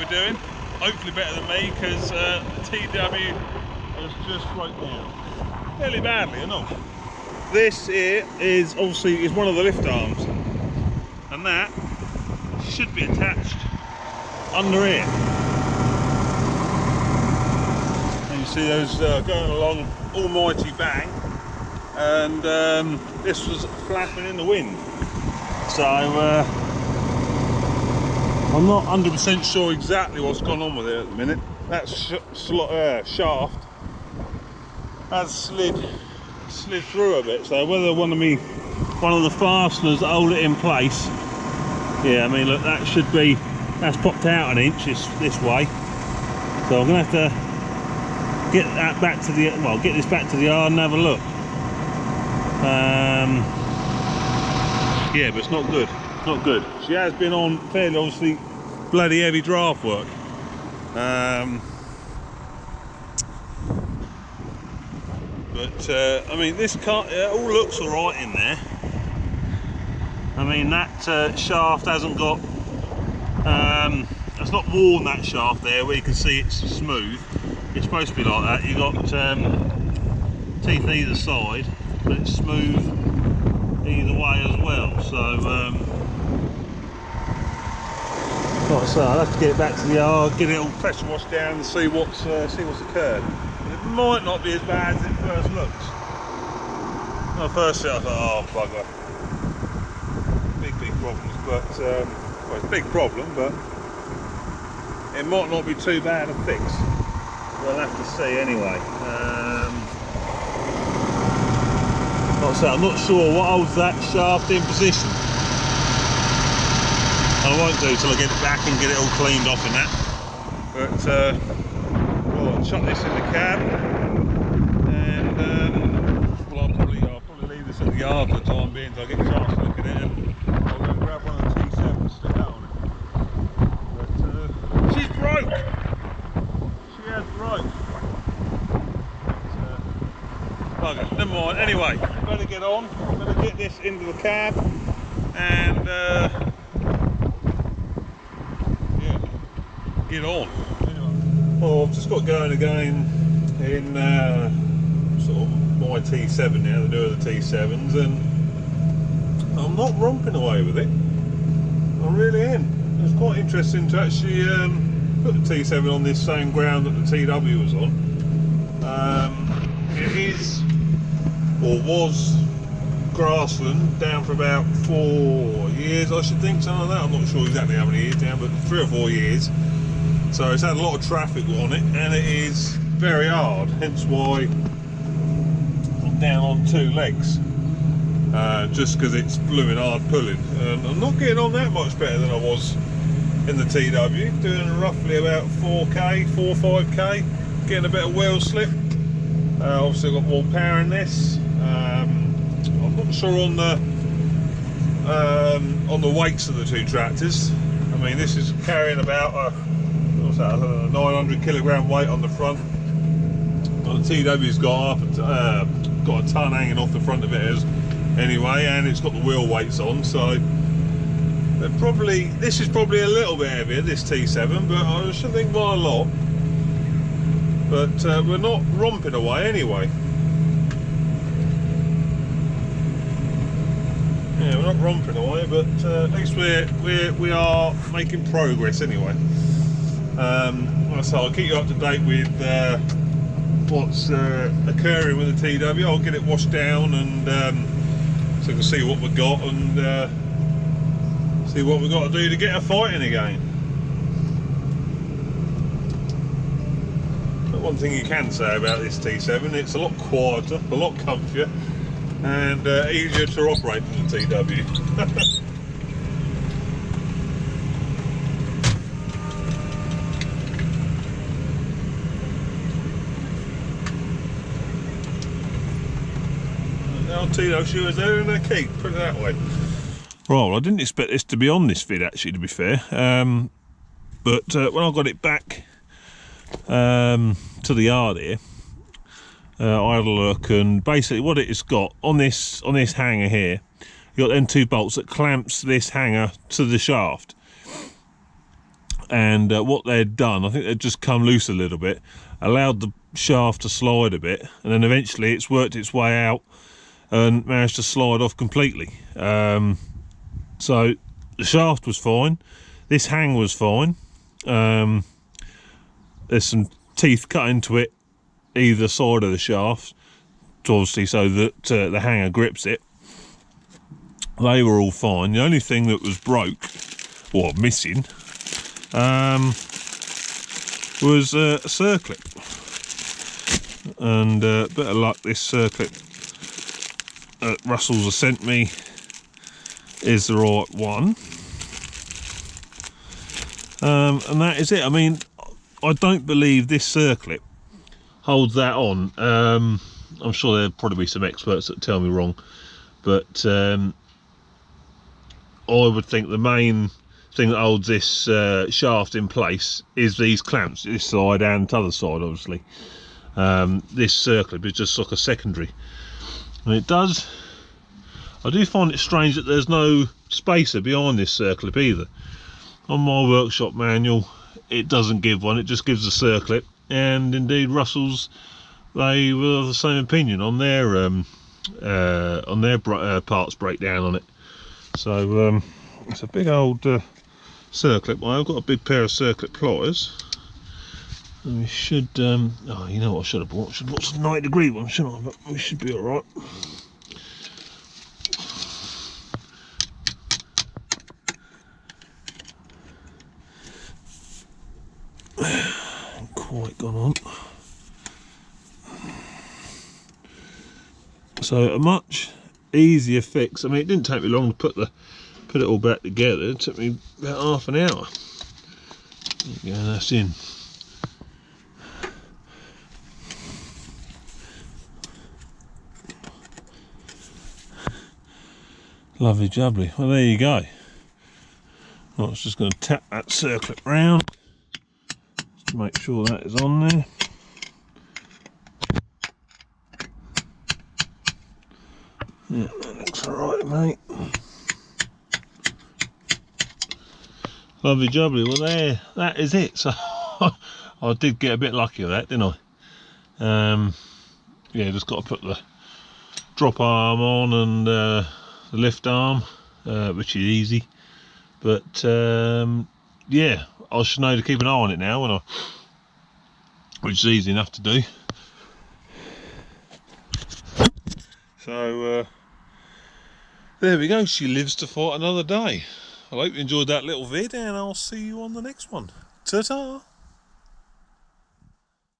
TW doing? Hopefully better than me, because the TW has just broke down fairly badly enough. This here is obviously one of the lift arms, and that should be attached under here. And you see those going along almighty bang, and this was flapping in the wind. So I'm not 100% sure exactly what's gone on with it at the minute. That shaft has slid through a bit, so whether one of the fasteners that hold it in place, yeah, I mean, look, that's popped out an inch this way, so I'm gonna have to get that back to the, well, get this back to the yard and have a look. Yeah, but it's not good. It's not good. She has been on fairly, obviously, bloody heavy draft work. But I mean, this car, it all looks all right in there. I mean, that shaft hasn't got, it's not worn, that shaft there where you can see it's smooth. It's supposed to be like that. You've got teeth either side, but it's smooth either way as well. So right, so I'll have to get it back to the yard, get it all pressure washed down and see what's occurred. It might not be as bad as it first looks. When I first said, I thought, oh bugger, big problems, but well, it's a big problem, but it might not be too bad a fix. We'll have to see anyway. Like I said, I'm not sure what holds that shaft in position. I won't do till I get it back and get it all cleaned off in that. But well, I'll chuck this in the cab, and well, I'll probably leave this at the yard for the time being until I get a chance to look at it, and I'll go and grab one of the T7s, stick that on it. But she's broke. She has broke. Bugger, never mind. Anyway, better get on. Better get this into the cab, and yeah, get on. Anyway, well, I've just got going again in sort of my T7 now, the newer the T7s, and I'm not romping away with it. I really am. It's quite interesting to actually put the T7 on this same ground that the TW was on. It is, or was, grassland down for about 4 years, I should think, something like that. I'm not sure exactly how many years down, but 3 or 4 years. So it's had a lot of traffic on it, and it is very hard, hence why I'm down on 2 legs. Just because it's blooming hard pulling. I'm not getting on that much better than I was in the TW, doing roughly about 4k, 4-5k, getting a bit of wheel slip. Obviously I've got more power in this. I'm not sure on the weights of the 2 tractors. I mean, this is carrying about what's that, a 900 kilogram weight on the front. Well, the TW's got got a ton hanging off the front of it anyway, and it's got the wheel weights on, so this is probably a little bit heavier, this T7, but I shouldn't think by a lot. But we're not romping away anyway. Yeah, we're not romping away, but at least we are making progress anyway. So I'll keep you up to date with what's occurring with the TW. I'll get it washed down, and so you can see what we've got, and see what we've got to do to get her fighting again. One thing you can say about this T7, it's a lot quieter, a lot comfier, and easier to operate than the TW. Now TW was there in their keep, put it that way. Right, well, I didn't expect this to be on this vid actually, to be fair, but when I got it back to the yard here, I had a look, and basically what it's got on this hanger here, you got them 2 bolts that clamps this hanger to the shaft. and what they'd done, I think they'd just come loose a little bit, allowed the shaft to slide a bit, and then eventually it's worked its way out and managed to slide off completely. So the shaft was fine, this hang was fine. There's some teeth cut into it either side of the shaft, obviously, so that the hanger grips it. They were all fine. The only thing that was broke or missing was a circlip, and bit of luck, this circlip that Russell's has sent me is the right one, and that is it. I mean, I don't believe this circlip holds that on. I'm sure there'll probably be some experts that tell me wrong, but I would think the main thing that holds this shaft in place is these clamps, this side and t'other side, obviously. This circlip is just like a secondary, and it does, I do find it strange that there's no spacer behind this circlip either. On my workshop manual it doesn't give one, it just gives a circlip, and indeed Russell's, they were of the same opinion on their parts breakdown on it. So it's a big old circlip. Well, I've got a big pair of circlip pliers, and we should oh, you know what I should have bought? I should have bought some 90-degree ones, shouldn't I? But we should be all right. Quite gone on. So a much easier fix. I mean, it didn't take me long to put it all back together. It took me about half an hour. There you go, that's in. Lovely jubbly. Well, there you go. I was just going to tap that circlip round to make sure that is on there. Yeah, that looks alright, mate. Lovely jubbly. Well, there, that is it. So I did get a bit lucky with that, didn't I? Yeah, just got to put the drop arm on and the lift arm, which is easy. But yeah, I should know to keep an eye on it now, when which is easy enough to do. So there we go, she lives to fight another day. I hope you enjoyed that little vid, and I'll see you on the next one. Ta-ta!